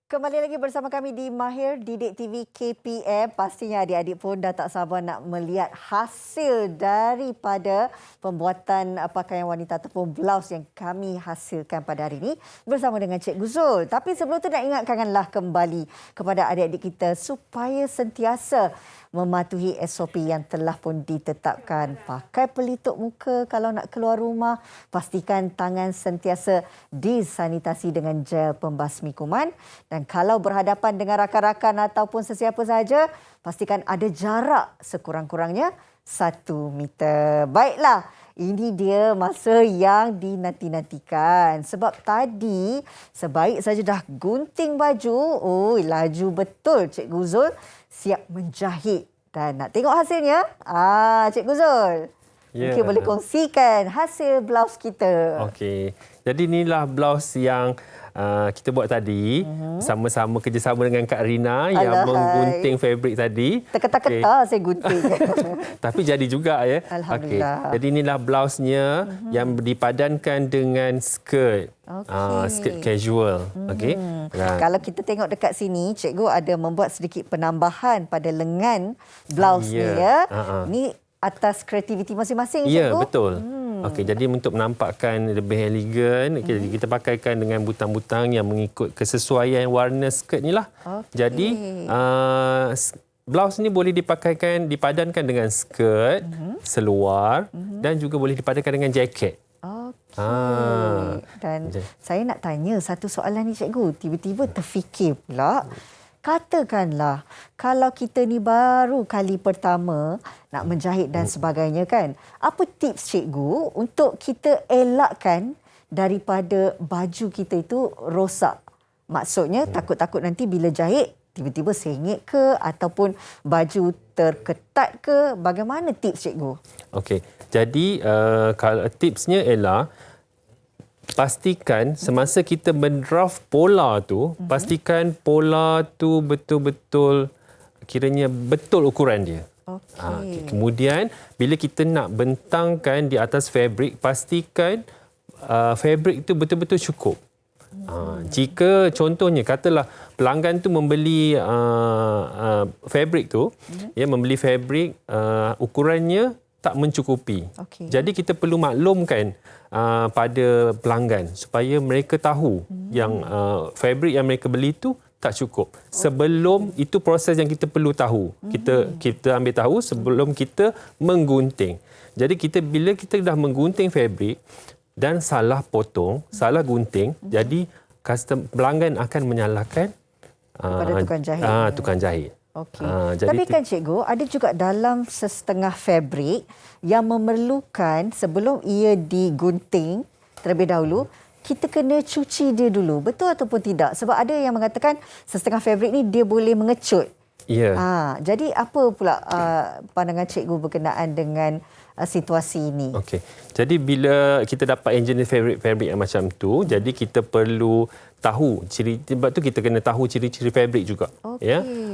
Kembali lagi bersama kami di Mahir Didik TV KPM. Pastinya adik-adik pun dah tak sabar nak melihat hasil daripada pembuatan pakaian wanita ataupun blouse yang kami hasilkan pada hari ini bersama dengan Cikgu Zul. Tapi sebelum tu nak ingatkanlah kembali kepada adik-adik kita supaya sentiasa mematuhi SOP yang telah pun ditetapkan. Pakai pelitup muka kalau nak keluar rumah. Pastikan tangan sentiasa disanitasi dengan gel pembasmi kuman. Dan kalau berhadapan dengan rakan-rakan ataupun sesiapa sahaja, pastikan ada jarak sekurang-kurangnya 1 meter. Baiklah, ini dia masa yang dinanti-nantikan. Sebab tadi sebaik saja dah gunting baju, laju betul Cikgu Zul siap menjahit. Dan nak tengok hasilnya, Cikgu Zul. Mungkin boleh kongsikan hasil blouse kita. Okey. Jadi inilah blouse yang kita buat tadi. Sama-sama kerjasama dengan Kak Rina yang menggunting fabric tadi. Terketar-ketar saya gunting. Tapi jadi juga ya. Alhamdulillah. Jadi inilah blouse-nya yang dipadankan dengan skirt. Skirt casual. Kalau kita tengok dekat sini, cikgu ada membuat sedikit penambahan pada lengan blouse ni ya. Ini atas kreativiti masing-masing, cikgu. Ya, betul. Okey, jadi untuk menampakkan lebih elegan, kita pakaikan dengan butang-butang yang mengikut kesesuaian warna skirt ni lah. Jadi blouse ni boleh dipadankan dengan skirt, seluar dan juga boleh dipadankan dengan jaket. Dan saya nak tanya satu soalan ni cikgu. Tiba-tiba terfikir pula. Katakanlah kalau kita ni baru kali pertama nak menjahit dan sebagainya kan. Apa tips cikgu untuk kita elakkan daripada baju kita itu rosak? Maksudnya takut-takut nanti bila jahit tiba-tiba sengit ke ataupun baju terketat ke? Bagaimana tips cikgu? Okey. Jadi kalau tipsnya ialah pastikan semasa kita mendraft pola tu, pastikan pola tu betul-betul kiranya betul ukuran dia. Kemudian bila kita nak bentangkan di atas fabrik, pastikan fabrik tu betul-betul cukup. Jika contohnya katalah pelanggan tu membeli fabrik tu, membeli fabrik ukurannya tak mencukupi. Jadi kita perlu maklumkan pada pelanggan supaya mereka tahu yang fabrik yang mereka beli tu tak cukup. Sebelum itu proses yang kita perlu tahu. Kita ambil tahu sebelum kita menggunting. Jadi bila kita dah menggunting fabrik dan salah potong, salah gunting, jadi pelanggan akan menyalahkan kepada tukang jahit. Tukang jahit. Tapi kan cikgu, ada juga dalam setengah fabrik yang memerlukan sebelum ia digunting terlebih dahulu, kita kena cuci dia dulu. Betul ataupun tidak? Sebab ada yang mengatakan setengah fabrik ni dia boleh mengecut. Jadi apa pula pandangan cikgu berkenaan dengan situasi ini? Okey. Jadi bila kita dapat engineer fabrik yang macam tu, jadi kita perlu tahu sebab tu kita kena tahu ciri-ciri fabrik juga.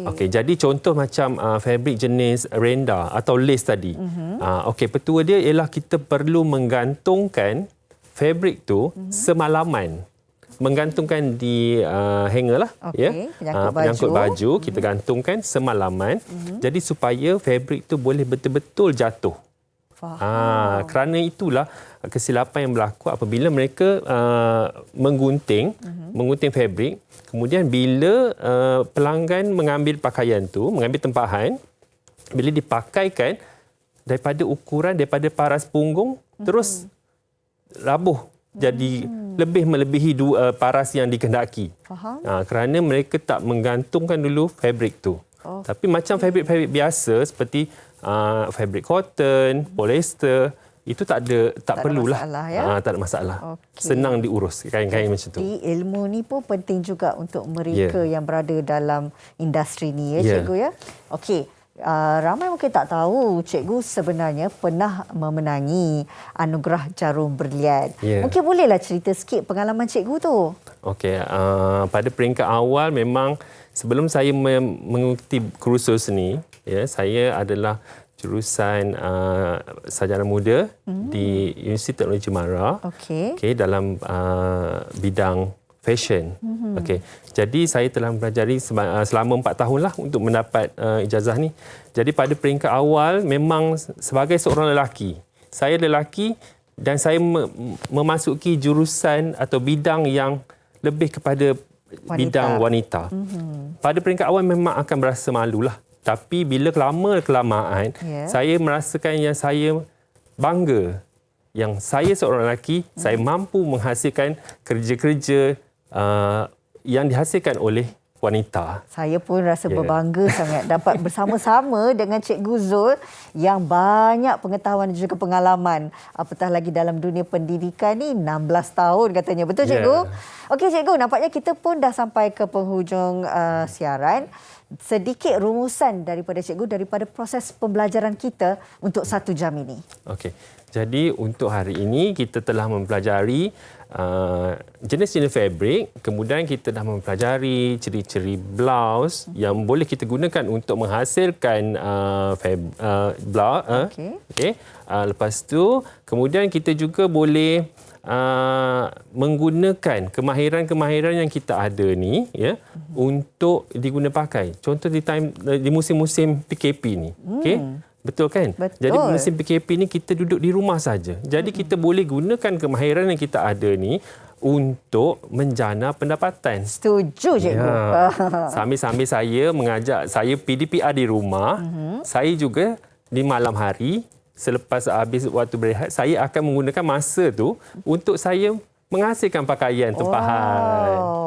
Okey, jadi contoh macam fabrik jenis renda atau lace tadi. Okey, petua dia ialah kita perlu menggantungkan fabrik tu semalaman. Menggantungkan di hanger lah, penyangkut baju kita gantungkan semalaman. Jadi supaya fabrik tu boleh betul-betul jatuh. Kerana itulah kesilapan yang berlaku apabila mereka menggunting fabrik, kemudian bila pelanggan mengambil pakaian tu, mengambil tempahan, bila dipakaikan daripada daripada paras punggung terus rabuh jadi lebih melebihi paras yang dikehendaki. Kerana mereka tak menggantungkan dulu fabrik tu. Tapi macam fabrik-fabrik biasa seperti fabrik cotton, polyester, itu tak perlulah. Tak ada masalah. Senang diurus kain-kain macam tu. Jadi ilmu ni pun penting juga untuk mereka yang berada dalam industri ni cikgu ya. Okey. Ramai mungkin tak tahu cikgu sebenarnya pernah memenangi anugerah Jarum Berlian. Mungkin bolehlah cerita sikit pengalaman cikgu tu. Okey, pada peringkat awal memang sebelum saya mengikuti kursus ni, saya adalah jurusan sarjana muda di Universiti Teknologi Mara. Dalam bidang fashion. Jadi saya telah mempelajari selama 4 tahun lah untuk mendapat ijazah ni. Jadi pada peringkat awal memang sebagai seorang lelaki, saya lelaki dan saya memasuki jurusan atau bidang yang lebih kepada bidang wanita. Pada peringkat awal memang akan berasa malulah. Tapi bila kelamaan, saya merasakan yang saya bangga yang saya seorang lelaki, saya mampu menghasilkan kerja-kerja yang dihasilkan oleh wanita. Saya pun rasa berbangga sangat dapat bersama-sama dengan Cikgu Zul yang banyak pengetahuan dan juga pengalaman. Apatah lagi dalam dunia pendidikan ni 16 tahun katanya. Betul cikgu? Okey cikgu, nampaknya kita pun dah sampai ke penghujung siaran. Sedikit rumusan daripada cikgu daripada proses pembelajaran kita untuk 1 jam ini. Okey. Jadi untuk hari ini kita telah mempelajari jenis-jenis fabrik, kemudian kita dah mempelajari ciri-ciri blouse yang boleh kita gunakan untuk menghasilkan blouse. Lepas tu kemudian kita juga boleh menggunakan kemahiran-kemahiran yang kita ada ni untuk diguna pakai. Contoh di musim-musim PKP ni. Betul kan? Betul. Jadi musim PKP ni kita duduk di rumah saja. Jadi kita boleh gunakan kemahiran yang kita ada ni untuk menjana pendapatan. Setuju, cikgu. Ya. Sambil-sambil saya mengajak, saya PDPR di rumah, saya juga di malam hari, selepas habis waktu berehat, saya akan menggunakan masa tu untuk saya menghasilkan pakaian tempahan. Wow.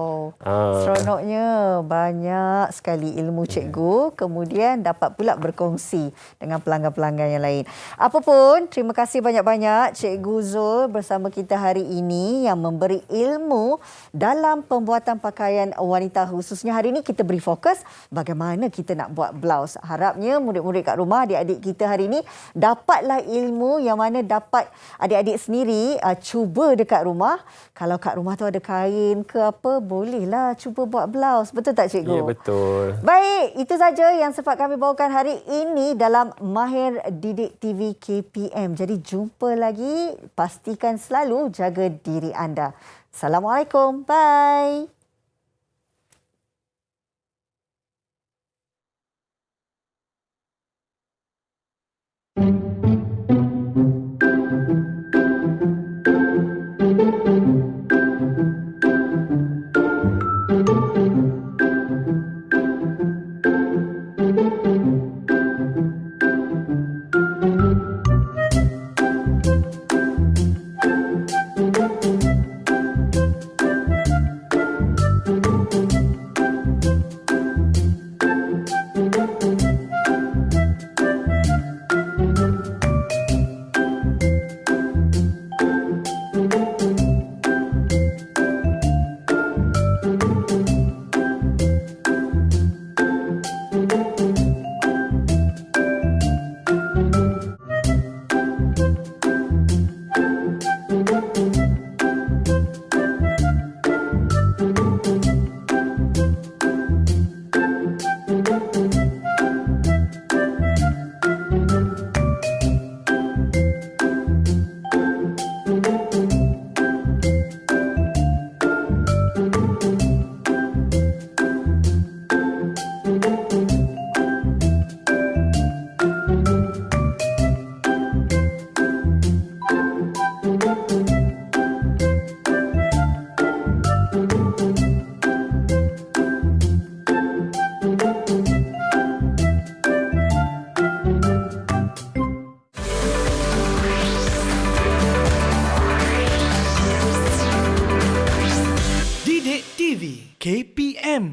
Seronoknya, banyak sekali ilmu cikgu, kemudian dapat pula berkongsi dengan pelanggan-pelanggan yang lain. Apapun, terima kasih banyak-banyak Cikgu Zul bersama kita hari ini yang memberi ilmu dalam pembuatan pakaian wanita, khususnya hari ini kita beri fokus bagaimana kita nak buat blouse. Harapnya murid-murid kat rumah, adik-adik kita hari ini dapatlah ilmu yang mana dapat adik-adik sendiri cuba dekat rumah. Kalau kat rumah tu ada kain ke apa, bolehlah cuba buat blouse. Betul tak, cikgu? Ya, betul. Baik, itu saja yang sempat kami bawakan hari ini dalam Mahir Didik TV KPM. Jadi jumpa lagi. Pastikan selalu jaga diri anda. Assalamualaikum. Bye. Didik TV KPM